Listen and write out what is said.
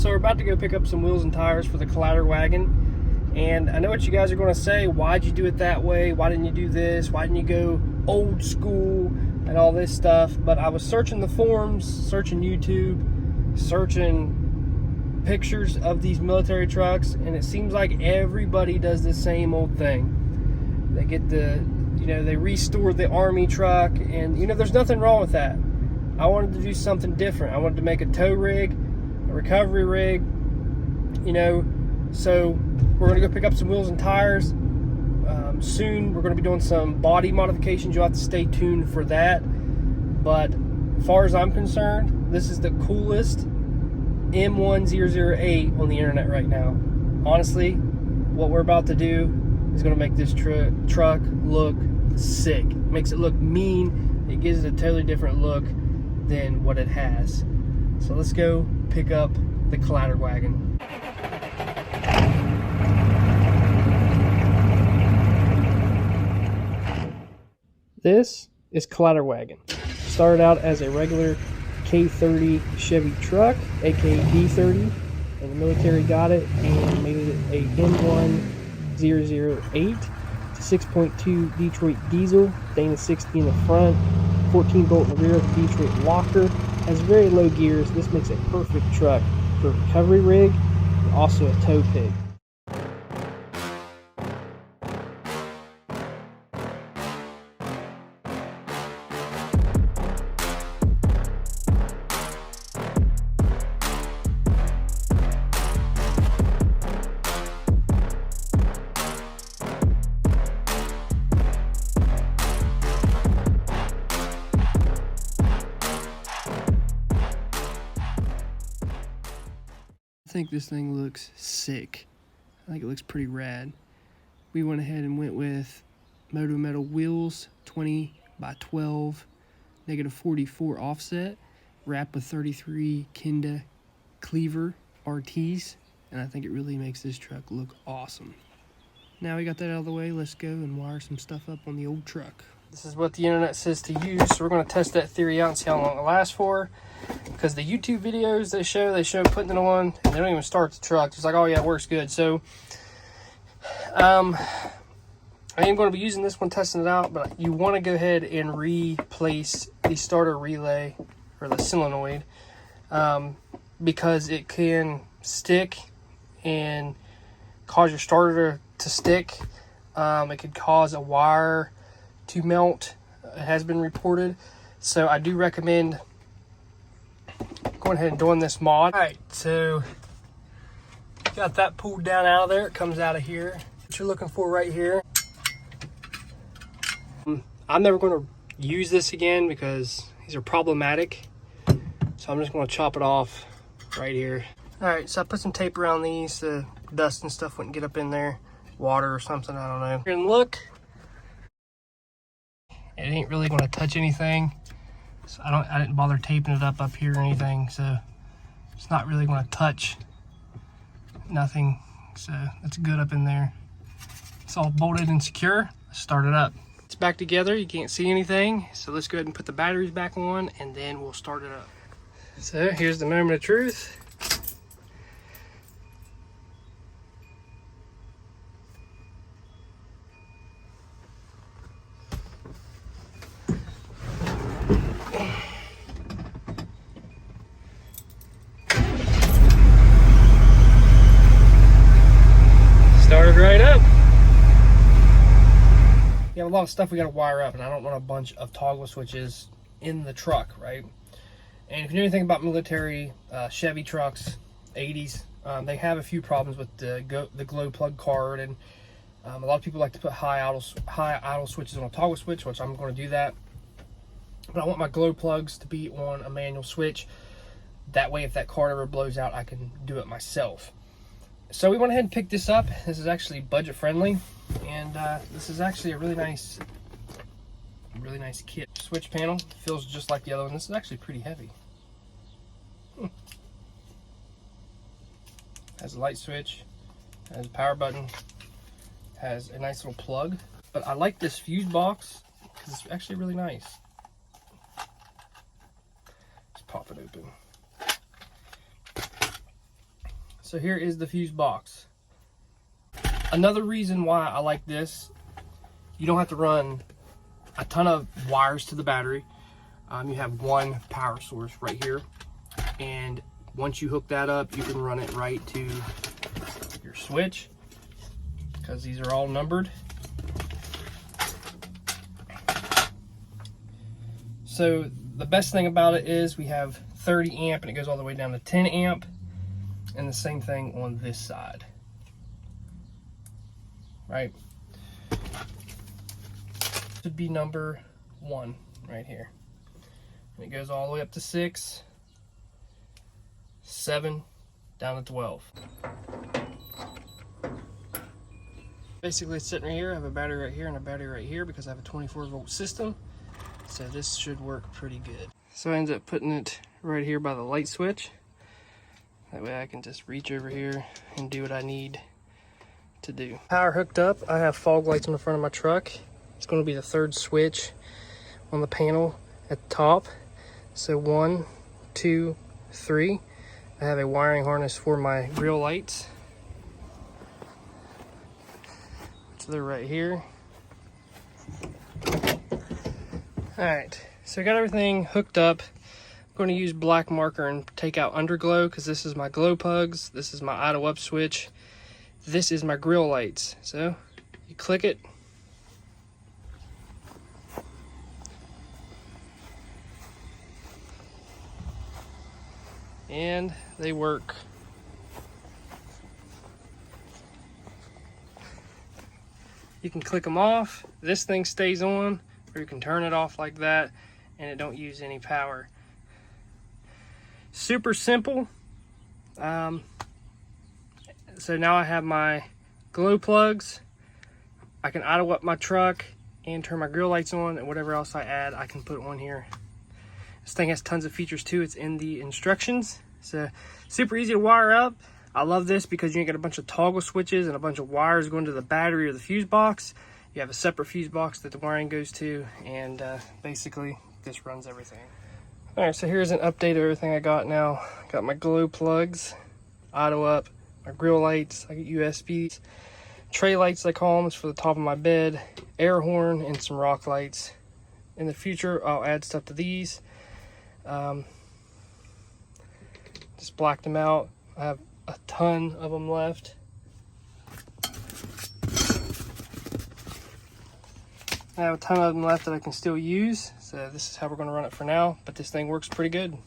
So we're about to go pick up some wheels and tires for the Clatter wagon. And I know what you guys are going to say. Why'd you do it that way? Why didn't you do this? Why didn't you go old school and all this stuff? But I was searching the forums, searching YouTube, searching pictures of these military trucks, and it seems like everybody does the same old thing. They get the, they restore the army truck, and there's nothing wrong with that. I wanted to do something different. I wanted to make a tow rig, a recovery rig, so we're going to go pick up some wheels and tires. Soon we're going to be doing some body modifications. You'll have to stay tuned for that. But as far as I'm concerned, this is the coolest M1008 on the internet right now. Honestly, what we're about to do is going to make this truck look sick. It makes it look mean. It gives it a totally different look than what it has. So let's go pick up the Clatter wagon. This is Clatter wagon. Started out as a regular K30 Chevy truck, aka D30, and the military got it and made it a M1008. It's a 6.2 Detroit diesel, stainless 60 in the front, 14 bolt in the rear with a Detroit locker. Has very low gears. This makes a perfect truck for a recovery rig and also a tow pig. I think this thing looks sick. I think it looks pretty rad. We went ahead and went with Moto Metal wheels, 20 by 12, -44 offset, wrapped with 33 Kenda cleaver RTs, and I think it really makes this truck look awesome. Now we got that out of the way, let's go and wire some stuff up on the old truck. This is what the internet says to use, so we're going to test that theory out and see how long it lasts for. Because the YouTube videos they show putting it on, and they don't even start the truck. It's like, oh yeah, it works good. So, I am going to be using this one, testing it out, but you want to go ahead and replace the starter relay, or the solenoid, because it can stick and cause your starter to stick. It could cause a wire to melt. It has been reported. So I do recommend going ahead and doing this mod. All right, so got that pulled down out of there. It comes out of here. What you're looking for right here. I'm never going to use this again because these are problematic. So I'm just going to chop it off right here. All right, so I put some tape around these. The dust and stuff wouldn't get up in there. Water or something, I don't know. And look, it ain't really going to touch anything. So I didn't bother taping it up here or anything, so it's not really going to touch nothing. So that's good up in there. It's all bolted and secure. Let's start it up. It's back together. You can't see anything, so let's go ahead and put the batteries back on, and then we'll start it up. So here's the moment of truth. Started right up. You have a lot of stuff we got to wire up, and I don't want a bunch of toggle switches in the truck, right? And if you know anything about military Chevy trucks, 80s, they have a few problems with the glow plug card, and a lot of people like to put high idle switches on a toggle switch, which I'm going to do that. But I want my glow plugs to be on a manual switch. That way, if that card ever blows out, I can do it myself. So we went ahead and picked this up. This is actually budget friendly, and this is actually a really nice kit. Switch panel feels just like the other one. This is actually pretty heavy. Has a light switch, has a power button, has a nice little plug. But I like this fuse box because it's actually really nice. Just pop it open. So here is the fuse box. Another reason why I like this, you don't have to run a ton of wires to the battery. You have one power source right here, and once you hook that up, you can run it right to your switch, because these are all numbered. So the best thing about it is we have 30 amp and it goes all the way down to 10 amp, and the same thing on this side, right? Should be number 1 right here. And it goes all the way up to 6, 7, down to 12. Basically it's sitting right here. I have a battery right here and a battery right here because I have a 24-volt system. So this should work pretty good. So I ended up putting it right here by the light switch. That way I can just reach over here and do what I need to do. Power hooked up. I have fog lights on the front of my truck. It's going to be the 3rd switch on the panel at the top. So 1, 2, 3. I have a wiring harness for my grill lights. So they're right here. Alright, so I got everything hooked up. I'm going to use black marker and take out underglow because this is my glow plugs. This is my idle up switch. This is my grill lights. So you click it. And they work. You can click them off. This thing stays on. Or you can turn it off like that and it don't use any power. Super simple. So now I have my glow plugs. I can idle up my truck and turn my grill lights on, and whatever else I add I can put on here. This thing has tons of features too. It's in the instructions. So super easy to wire up. I love this because you get a bunch of toggle switches and a bunch of wires going to the battery or the fuse box. You have a separate fuse box that the wiring goes to, and basically this runs everything. All right, so here's an update of everything I got now. Got my glow plugs, idle up, my grill lights, I got USBs, tray lights I call them, it's for the top of my bed, air horn, and some rock lights. In the future, I'll add stuff to these. Just blacked them out. I have a ton of them left. I have a ton of them left that I can still use, so this is how we're going to run it for now, but this thing works pretty good.